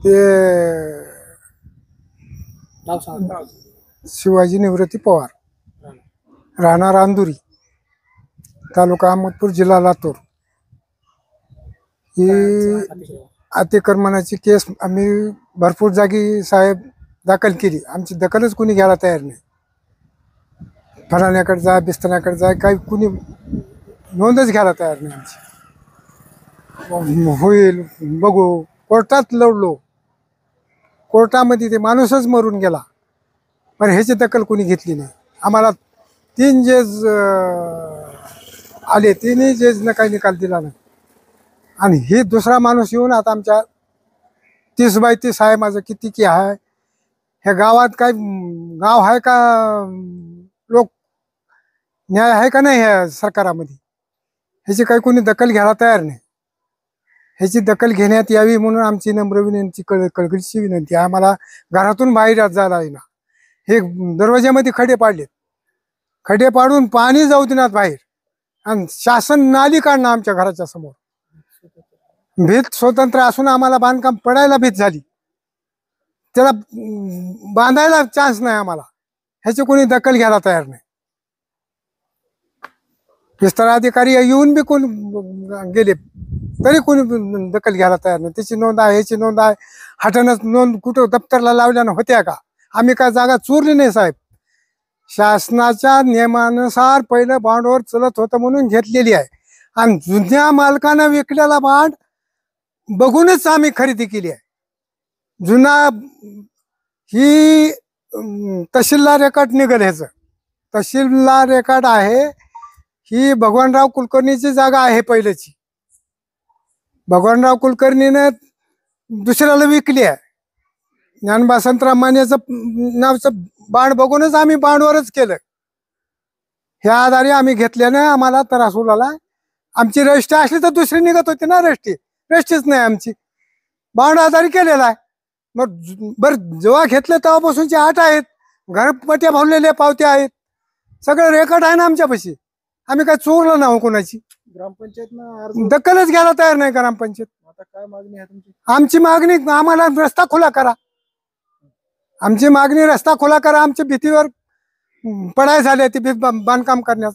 ते शिवाजी निवृत्ती पवार, राहणार अंदुरी, तालुका अहमदपूर, जिल्हा लातूर। ही अतिक्रमणाची केस आम्ही भरपूर जागी साहेब दाखल केली, आमची दखलच कुणी घ्यायला तयार नाही। फलाण्याकडे जा, बिस्तण्याकडे जा, काही कुणी नोंदच घ्यायला तयार नाही आमची। होईल बघू, कोर्टात लढलो, कोर्टामध्ये ते माणूसच मरून गेला, पण ह्याची दखल कोणी घेतली नाही। आम्हाला 3 जज आले, 3ही जजनं काही निकाल दिला नाही। आणि हे दुसरा माणूस येऊन आता आमच्या 30/30 आहे, माझं किती की आहे, ह्या गावात काय गाव आहे का, लोक न्याय आहे का नाही ह्या सरकारामध्ये, ह्याची काही कोणी दखल घ्यायला तयार नाही। ह्याची दखल घेण्यात यावी म्हणून आमची नम्र विनंती, कळकळीची विनंती। आम्हाला घरातून बाहेर जायला येईना, हे दरवाज्यामध्ये खडे पाडलेत, खडे पाडून पाणी जाऊ देण्यात बाहेर, आणि शासन नाली काढणं आमच्या घराच्या समोर। भीत स्वतंत्र असून आम्हाला बांधकाम पडायला भीत झाली, त्याला बांधायला चान्स नाही आम्हाला, ह्याची कोणी दखल घ्यायला तयार नाही। विस्तार अधिकारी येऊन बी कोण गेले तरी कोणी दखल घ्यायला तयार नाही। त्याची नोंद आहे, ह्याची नोंद आहे, हटणच नोंद कुठं दप्तरला लावल्यानं होत्या का? आम्ही काय जागा चोरली नाही साहेब, शासनाच्या नियमानुसार पहिलं बाँडवर चलत होतं म्हणून घेतलेली आहे, आणि जुन्या मालकानं विकलेला बाँड बघूनच आम्ही खरेदी केली आहे। जुना ही तहसीलला रेकॉर्ड निघेल, ह्याचं तहसीलला रेकॉर्ड आहे। ही भगवानराव कुलकर्णीची जागा आहे पहिल्याची, भगवानराव कुलकर्णीनं दुसऱ्याला विकली आहे। ज्ञानबा संतराम मानेचं नावचं बाण बघूनच आम्ही बाणवरच केलं, ह्या आधारे आम्ही घेतल्यानं आम्हाला त्रास उलाला। आमची रजिस्ट्री असली तर दुसरी निघत होती ना, रजिस्ट्रीच नाही आमची, बाण आधारे केलेला आहे। मग बरं, जेव्हा घेतलं तेव्हापासूनचे 8 आहेत, घरपट्ट्या भरलेल्या पावत्या आहेत, सगळं रेकॉर्ड आहे ना आमच्यापाशी। आम्ही काय चोरलं ना कोणाची, ग्रामपंचायत दखलच घ्यायला तयार नाही ग्रामपंचायत। आता काय मागणी आहे तुमची? आमची मागणी आम्हाला रस्ता खुला करा, आमची मागणी रस्ता खुला करा, आमच्या भीतीवर पडाय झाले ती भीत बांधकाम करण्यास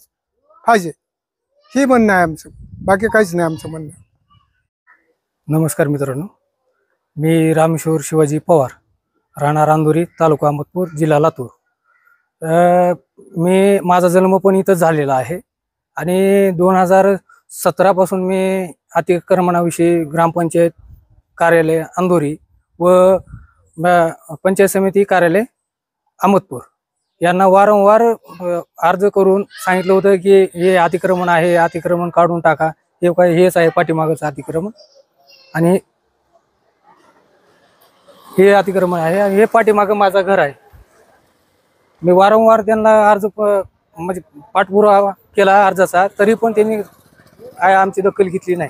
पाहिजे, ही म्हणणं आहे आमचं, बाकी काहीच नाही आमचं म्हणणं। नमस्कार मित्रांनो, मी रामेश्वर शिवाजी पवार, राहणार अंदुरी, तालुका अहमदपूर, जिल्हा लातूर। माझा जन्म पण इथंच झालेला आहे, आणि 2017 पासून मी अतिक्रमणाविषयी ग्रामपंचायत कार्यालय अंदुरी व पंचायत समिती कार्यालय अहमदपूर यांना वारंवार अर्ज करून सांगितलं होतं की हे अतिक्रमण आहे, अतिक्रमण काढून टाका, हे काय हेच आहे पाठीमागचं अतिक्रमण, आणि हे अतिक्रमण आहे, आणि हे पाठीमागं माझं घर आहे। मी वारंवार त्यांना अर्ज म्हणजे पाठपुरावा केला अर्जाचा, तरी पण त्यांनी आमची दखल घेतली नाही।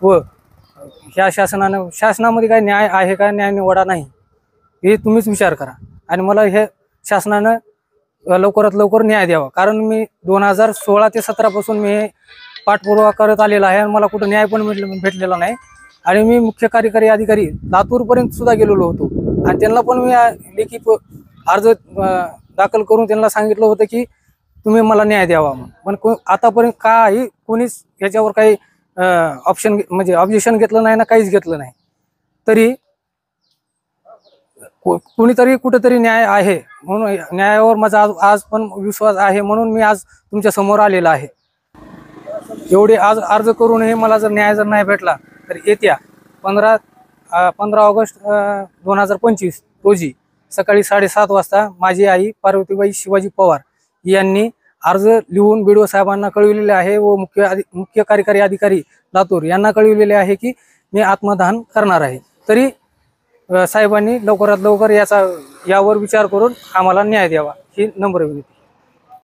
व ह्या शासनामध्ये काय न्याय आहे का, न्याय निवाडा नाही, हे तुम्हीच विचार करा, आणि मला हे शासनानं लवकरात लवकर न्याय द्यावा। कारण मी 2016 ते 17 पासून मी पाठपुरावा करत आलेला आहे, आणि मला कुठं न्याय पण भेटलेला नाही। आणि मी मुख्य कार्यकारी अधिकारी लातूरपर्यंत सुद्धा गेलेलो होतो, आणि त्यांना पण मी लेखी अर्ज दाखल करून त्यांना सांगितलं होतं की तुम्ही मला न्याय द्यावा म्हणून, पण आतापर्यंत काही कोणीच याच्यावर काही ऑब्जेक्शन घेतलं नाही ना, काहीच घेतलं नाही। तरी कुणीतरी कुठेतरी न्याय आहे म्हणून, न्यायावर माझा आज पण विश्वास आहे, म्हणून मी आज तुमच्या समोर आलेला आहे। एवढे आज अर्ज करूनही मला जर न्याय नाही भेटला, तर येत्या 15 ऑगस्ट 2025 रोजी सकाळी 7:30 वाजता माझी आई पार्वतीबाई शिवाजी पवार यांनी अर्ज लिहून BDO साहेबांना कळविलेले आहे, व मुख्य कार्यकारी अधिकारी लातूर यांना कळविलेले आहे की मी आत्मदहन करणार आहे। तरी साहेबांनी लवकरात लवकर यावर विचार करून आम्हाला न्याय द्यावा, ही नम्र विनंती।